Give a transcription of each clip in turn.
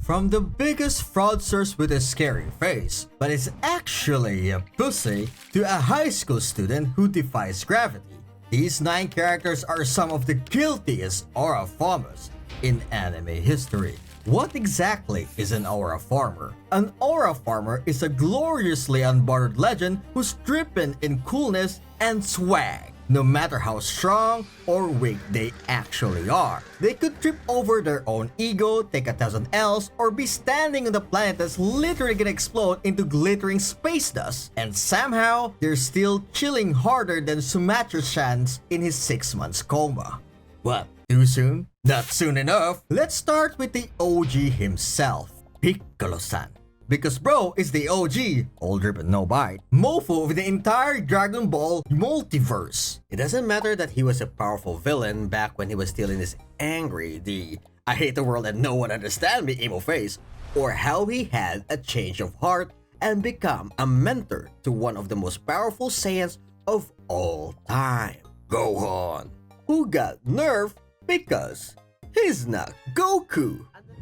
From the biggest fraudsters with a scary face, but is actually a pussy, to a high school student who defies gravity. These 9 characters are some of the guiltiest aura farmers in anime history. What exactly is an aura farmer? An aura farmer is a gloriously unborrowed legend who's dripping in coolness and swag. No matter how strong or weak they actually are, they could trip over their own ego, take 1,000 L's, or be standing on the planet that's literally gonna explode into glittering space dust. And somehow, they're still chilling harder than Sumatra-chan's in his 6 months coma. What? Too soon? Not soon enough. Let's start with the OG himself, Piccolo-san. Because bro is the OG, older but no bite, mofo of the entire Dragon Ball multiverse. It doesn't matter that he was a powerful villain back when he was still in his angry, I hate the world and no one understands me emo face, or how he had a change of heart and become a mentor to one of the most powerful Saiyans of all time, Gohan, who got nerfed because he's not Goku.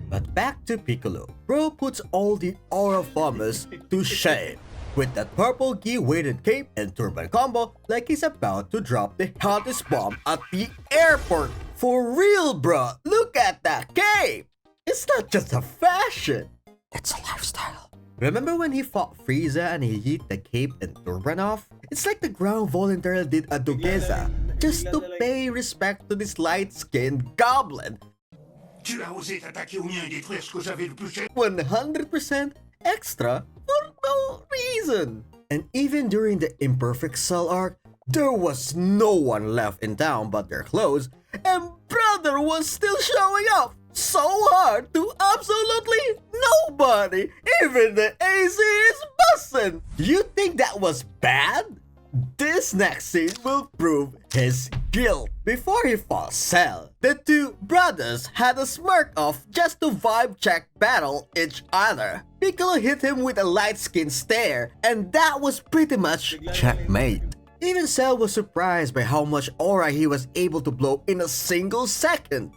But back to Piccolo, bro puts all the aura farmers to shame. With that purple gi-weighted cape and turban combo like he's about to drop the hottest bomb at the airport. For real bro, look at that cape! It's not just a fashion, it's a lifestyle. Remember when he fought Frieza and he yeet the cape and turban off? It's like the ground voluntarily did a Dogeza just to pay respect to this light-skinned goblin. Tu as osé t'attaquer au mien et détruire ce que j'avais le plus cher. 100% extra for no reason. And even during the Imperfect Cell arc, there was no one left in town but their clothes, and brother was still showing up so hard to absolutely nobody. Even the AC is bussin'. You think that was bad? This next scene will prove his guilt. Before he fought Cell, the 2 brothers had a smirk off just to vibe check battle each other. Piccolo hit him with a light skin stare, and that was pretty much checkmate. Even Cell was surprised by how much aura he was able to blow in a single second.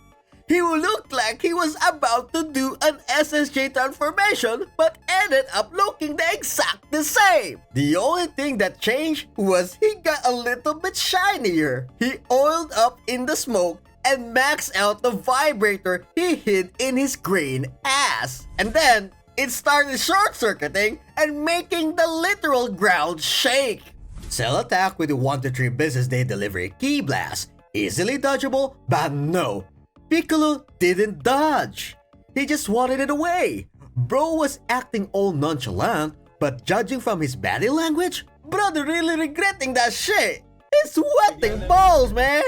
He looked like he was about to do an SSJ transformation, but ended up looking the exact the same. The only thing that changed was he got a little bit shinier. He oiled up in the smoke and maxed out the vibrator he hid in his green ass. And then, it started short-circuiting and making the literal ground shake. Cell attacked with the 1-3 business day delivery key blast. Easily dodgeable, but no. Piccolo didn't dodge. He just wanted it away. Bro was acting all nonchalant, but judging from his body language, brother really regretting that shit. He's sweating balls, man.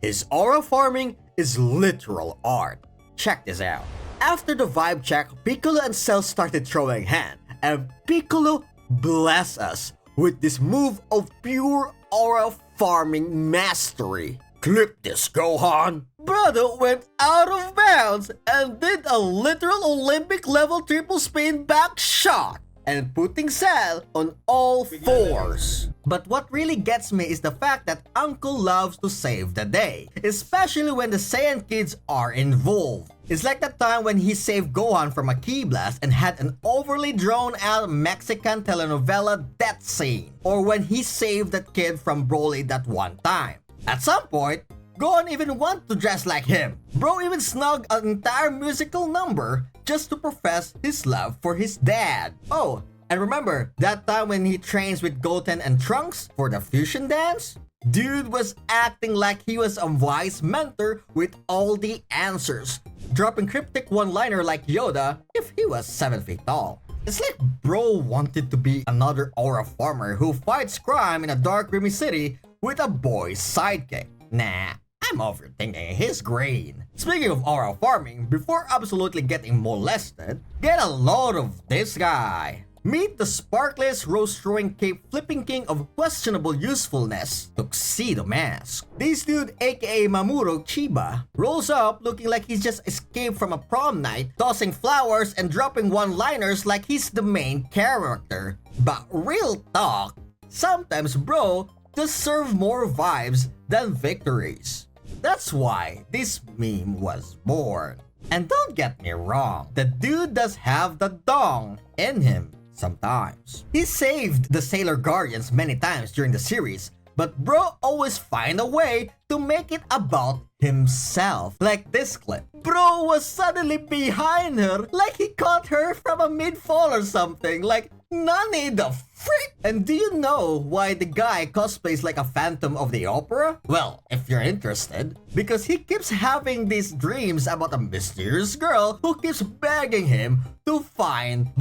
His aura farming is literal art. Check this out. After the vibe check, Piccolo and Cell started throwing hand, and Piccolo blessed us with this move of pure aura farming mastery. Clip this, Gohan! Brother went out of bounds and did a literal Olympic level triple spin back shot and putting Cell on all 4s. But what really gets me is the fact that Uncle loves to save the day, especially when the Saiyan kids are involved. It's like that time when he saved Gohan from a key blast and had an overly drawn out Mexican telenovela death scene, or when he saved that kid from Broly that one time. At some point, Gohan even wanted to dress like him. Bro even snugged an entire musical number just to profess his love for his dad. Oh, and remember that time when he trains with Goten and Trunks for the fusion dance? Dude was acting like he was a wise mentor with all the answers, dropping cryptic one-liner like Yoda if he was 7 feet tall. It's like bro wanted to be another aura farmer who fights crime in a dark, grimy city with a boy's sidekick. Nah, I'm overthinking his green. Speaking of aura farming, before absolutely getting molested, get a load of this guy. Meet the sparkless, rose-throwing cape-flipping king of questionable usefulness, Tuxedo Mask. This dude, aka Mamuro Chiba, rolls up looking like he's just escaped from a prom night, tossing flowers and dropping one-liners like he's the main character. But real talk, sometimes bro just serve more vibes than victories. That's why this meme was born. And don't get me wrong, the dude does have the dong in him sometimes. He saved the Sailor Guardians many times during the series, but bro always find a way to make it about himself. Like this clip. Bro was suddenly behind her like he caught her from a mid-fall or something. Like, Nani the freak? And do you know why the guy cosplays like a Phantom of the Opera? Well, if you're interested, because he keeps having these dreams about a mysterious girl who keeps begging him to find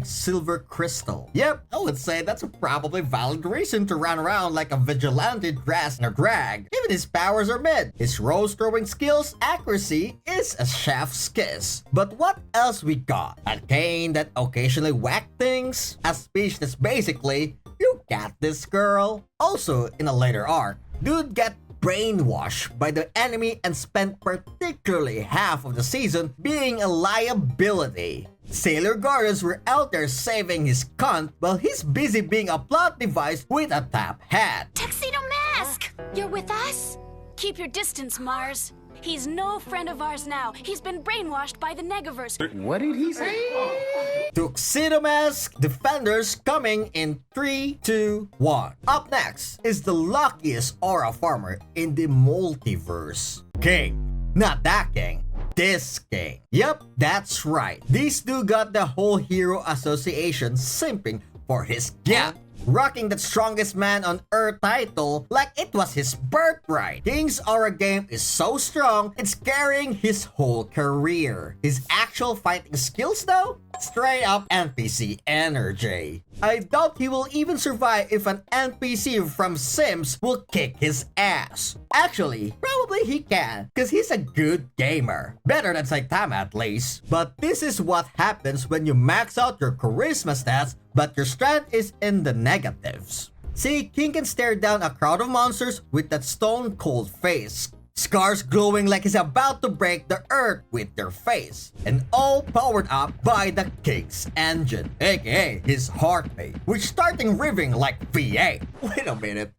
silver crystal. Yep, I would say that's a probably valid reason to run around like a vigilante dressed in a drag. Even his powers are mid. His rose throwing skills, accuracy is a chef's kiss. But what else we got? A cane that occasionally whack things? A speech that's basically, you got this girl? Also, in a later arc, dude get brainwashed by the enemy and spent particularly half of the season being a liability. Sailor Guardians were out there saving his cunt while he's busy being a plot device with a tap hat. Tuxedo Mask! You're with us? Keep your distance, Mars. He's no friend of ours now. He's been brainwashed by the Negaverse. What did he say? Tuxedo Mask Defenders coming in 3, 2, 1. Up next is the luckiest aura farmer in the multiverse. King. Not that king. This king. Yep, that's right. These two got the whole Hero Association simping for his gift. Rocking the strongest man on earth title like it was his birthright. King's aura game is so strong, it's carrying his whole career. His actual fighting skills though? Straight up NPC energy. I doubt he will even survive if an NPC from Sims will kick his ass. Actually, probably he can, cause he's a good gamer. Better than Saitama at least. But this is what happens when you max out your charisma stats, but your strength is in the negatives. See, King can stare down a crowd of monsters with that stone cold face. Scars glowing like he's about to break the earth with their face. And all powered up by the King's engine, aka his heartbeat, which starting riving like V8. Wait a minute.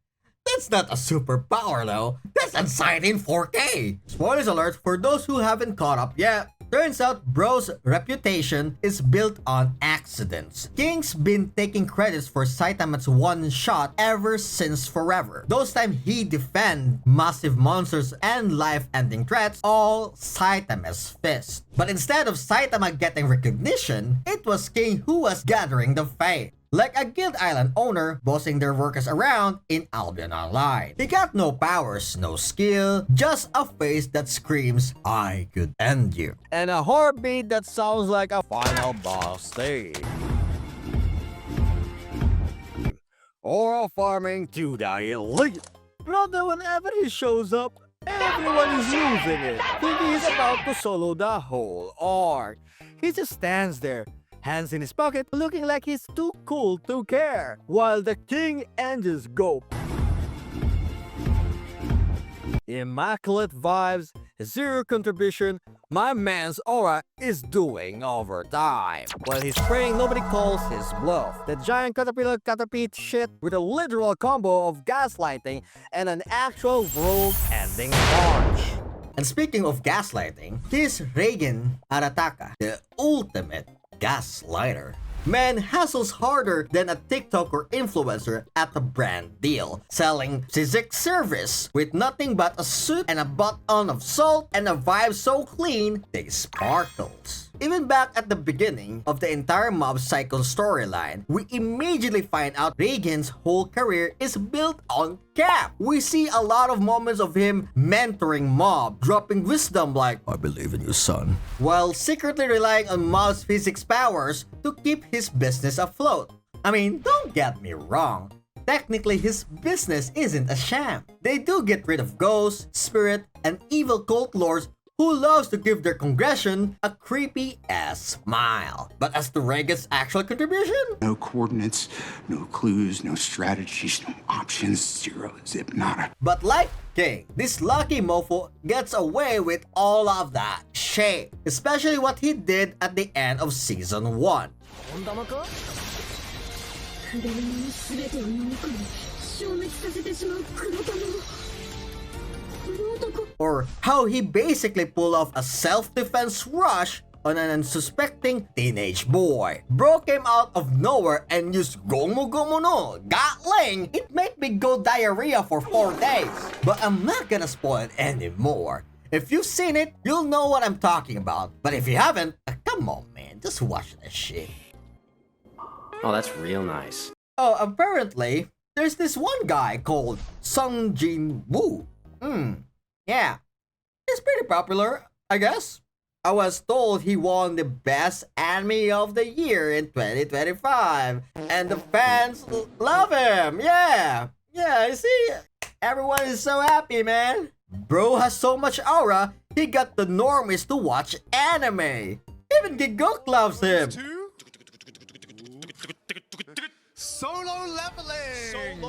That's not a superpower though. That's anxiety in 4K. Spoilers alert for those who haven't caught up yet. Turns out bro's reputation is built on accidents. King's been taking credits for Saitama's one shot ever since forever. Those times he defend massive monsters and life-ending threats, all Saitama's fist. But instead of Saitama getting recognition, it was King who was gathering the fame. Like a Guild Island owner bossing their workers around in Albion Online. He got no powers, no skill, just a face that screams, I could end you. And a heartbeat that sounds like a final boss stage. Aura farming to the elite. Brother, whenever he shows up, everyone is losing it. Thinking he's about to solo the whole arc. He just stands there, hands in his pocket, looking like he's too cool to care, while the King engines go. Immaculate vibes, zero contribution, my man's aura is doing overtime. While he's praying nobody calls his bluff. The giant caterpillar catapult shit with a literal combo of gaslighting and an actual world-ending launch. And speaking of gaslighting, here's Reigen Arataka, the ultimate gaslighter. Man hustles harder than a TikToker influencer at a brand deal, selling physics service with nothing but a suit and a bottle of salt and a vibe so clean they sparkles. Even back at the beginning of the entire Mob Psycho storyline, we immediately find out Reigen's whole career is built on Cap. We see a lot of moments of him mentoring Mob, dropping wisdom like, I believe in you, son, while secretly relying on Mob's physics powers to keep his business afloat. I mean, don't get me wrong. Technically, his business isn't a sham. They do get rid of ghosts, spirit, and evil cult lords who loves to give their congregation a creepy-ass smile. But as to Reigen's actual contribution? No coordinates, no clues, no strategies, no options, zero, zip, nada. But like King, this lucky mofo gets away with all of that shit. Especially what he did at the end of Season 1. Or how he basically pulled off a self-defense rush on an unsuspecting teenage boy. Bro came out of nowhere and used Gomu Gomu no Gatling. It made me go diarrhea for 4 days. But I'm not gonna spoil it anymore. If you've seen it, you'll know what I'm talking about. But if you haven't, come on man, just watch that shit. Oh, that's real nice. Oh, apparently, there's this one guy called Sung Jin Woo. Yeah. He's pretty popular, I guess. I was told he won the best anime of the year in 2025. And the fans love him. Yeah. Yeah, you see? Everyone is so happy, man. Bro has so much aura, he got the normies to watch anime. Even Gigok loves him. Solo leveling.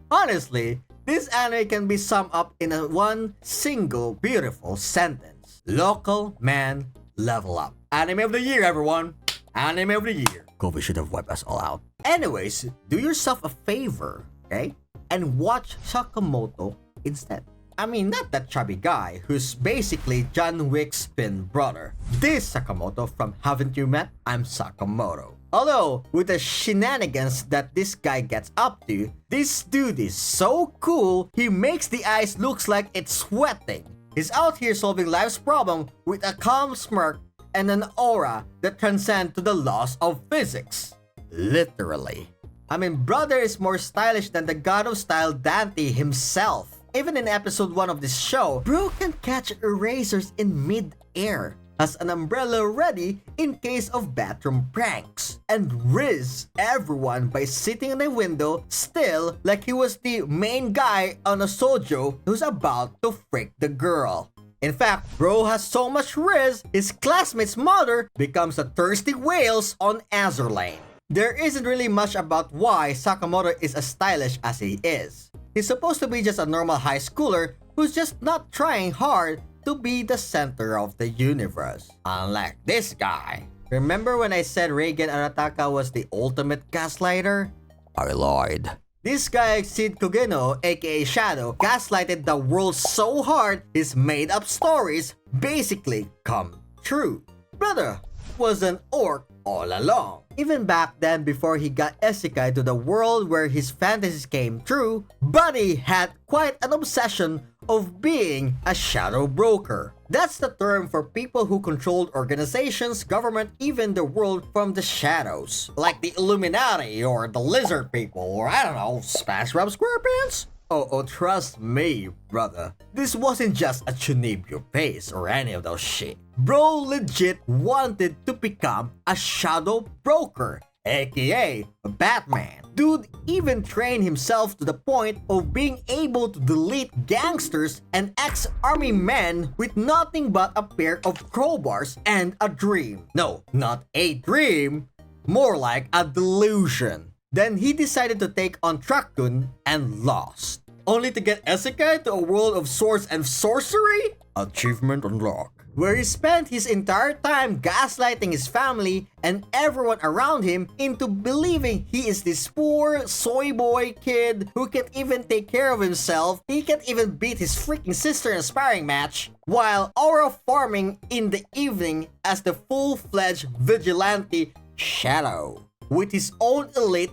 Honestly, this anime can be summed up in one single beautiful sentence. Local man level up. Anime of the year, everyone. Anime of the year. COVID should have wiped us all out. Anyways, do yourself a favor, okay? And watch Sakamoto instead. I mean, not that chubby guy who's basically John Wick's twin brother. This Sakamoto from Haven't You Met? I'm Sakamoto. Although, with the shenanigans that this guy gets up to, this dude is so cool, he makes the ice looks like it's sweating. He's out here solving life's problem with a calm smirk and an aura that transcends to the laws of physics. Literally. I mean, brother is more stylish than the god of style Dante himself. Even in episode 1 of this show, bro can catch erasers in mid-air, has an umbrella ready in case of bathroom pranks, and riz everyone by sitting in a window still like he was the main guy on a sojo who's about to freak the girl. In fact, bro has so much riz, his classmate's mother becomes a thirsty whales on Azur Lane. There isn't really much about why Sakamoto is as stylish as he is. He's supposed to be just a normal high schooler who's just not trying hard to be the center of the universe. Unlike this guy. Remember when I said Reigen Arataka was the ultimate gaslighter? I lied. This guy, Sid Kogeno, aka Shadow, gaslighted the world so hard his made-up stories basically come true. Brother was an orc all along. Even back then, before he got isekai to the world where his fantasies came true, Buddy had quite an obsession of being a shadow broker. That's the term for people who controlled organizations, government, even the world from the shadows. Like the Illuminati or the lizard people or I don't know, Smash Rub SquarePants? Oh, trust me, brother. This wasn't just a Chunibyo face or any of those shit. Bro legit wanted to become a shadow broker, aka Batman. Dude even trained himself to the point of being able to delete gangsters and ex-army men with nothing but a pair of crowbars and a dream. No, not a dream, more like a delusion. Then he decided to take on Truckun and lost. Only to get isekai to a world of swords and sorcery? Achievement unlocked. Where he spent his entire time gaslighting his family and everyone around him into believing he is this poor soy boy kid who can't even take care of himself, he can't even beat his freaking sister in a sparring match, while aura farming in the evening as the full-fledged vigilante Shadow. With his own elite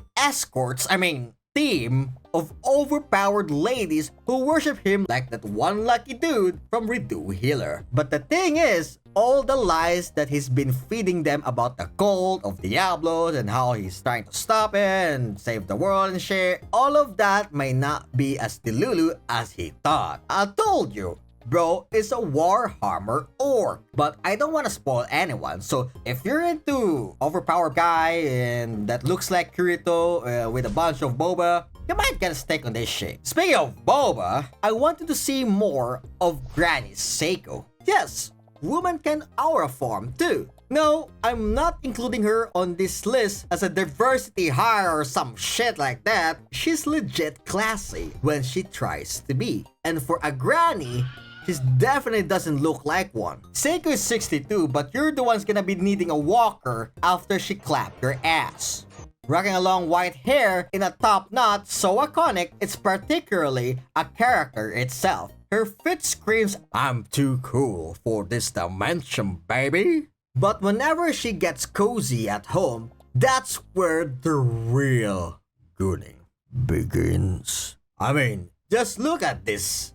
team of overpowered ladies who worship him like that one lucky dude from Redo Healer. But the thing is, all the lies that he's been feeding them about the cult of Diablos and how he's trying to stop it and save the world and shit, all of that may not be as delulu as he thought. I told you, bro is a Warhammer orc. But I don't want to spoil anyone, so if you're into overpowered guy and that looks like Kirito with a bunch of boba, you might get a stake on this shit. Speaking of boba, I wanted to see more of Granny Seiko. Yes, woman can aura form too. No, I'm not including her on this list as a diversity hire or some shit like that. She's legit classy when she tries to be. And for a granny, She definitely doesn't look like one. Seiko is 62, but you're the one's gonna be needing a walker after she clapped your ass. Rocking a long white hair in a top knot so iconic, it's particularly a character itself. Her fit screams, "I'm too cool for this dimension, baby." But whenever she gets cozy at home, that's where the real gooning begins. I mean, just look at this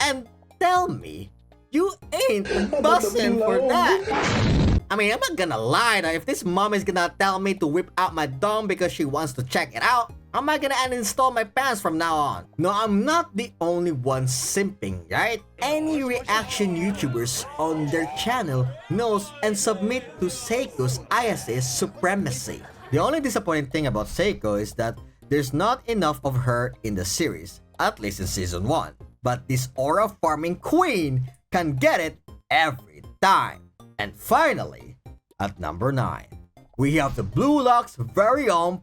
and tell me you ain't busting for that. I mean, I'm not gonna lie though, if this mom is gonna tell me to whip out my dome because she wants to check it out, I'm not gonna uninstall my pants from now on. No, I'm not the only one simping, right? Any reaction YouTubers on their channel knows and submit to Seiko's ISS supremacy. The only disappointing thing about Seiko is that there's not enough of her in the series, at least in season 1. But this aura farming queen can get it every time. And finally, at number 9, we have the Blue Lock's very own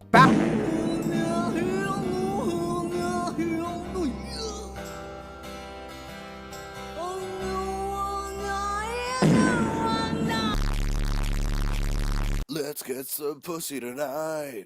Let's get some pussy tonight.